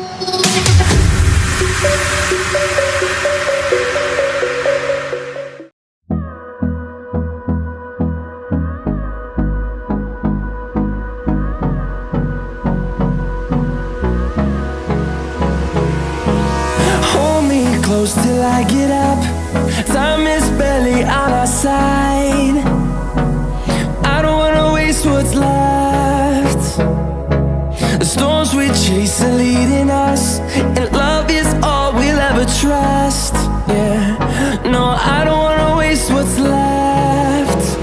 Hold me close till I get up. Time is barely on our side. I don't wanna waste what's left. The storms we chase are leading us, and love is all we'll ever trust. Yeah, no, I don't wanna waste what's left.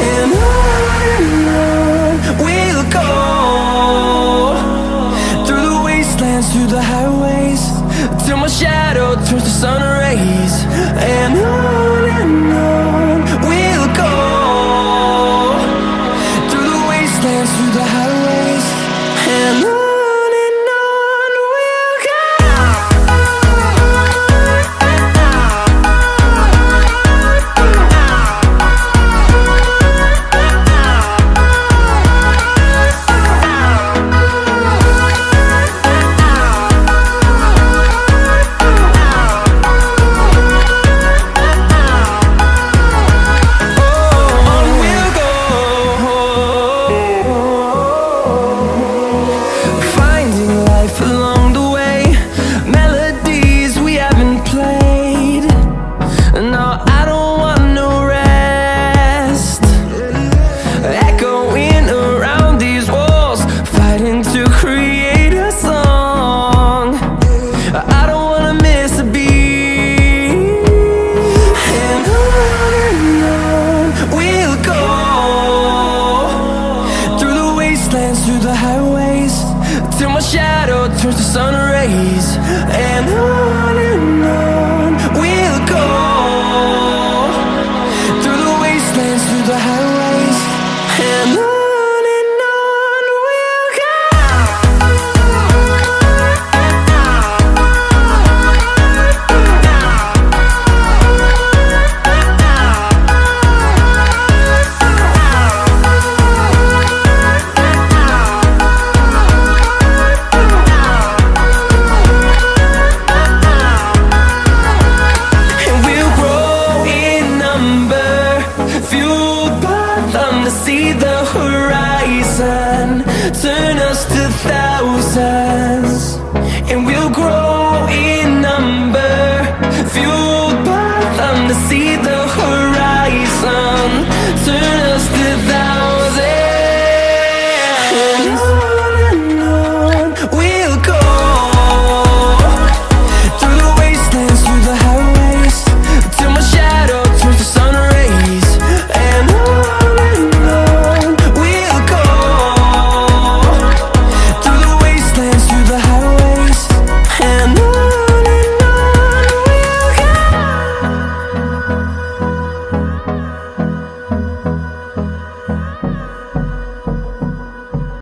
And on we'll go, through the wastelands, through the highways, till my shadow turns to sun rays. And on we'll go, through the wastelands, through the highways, and on we'll go. Through the highways, till my shadow turns to sun rays. And on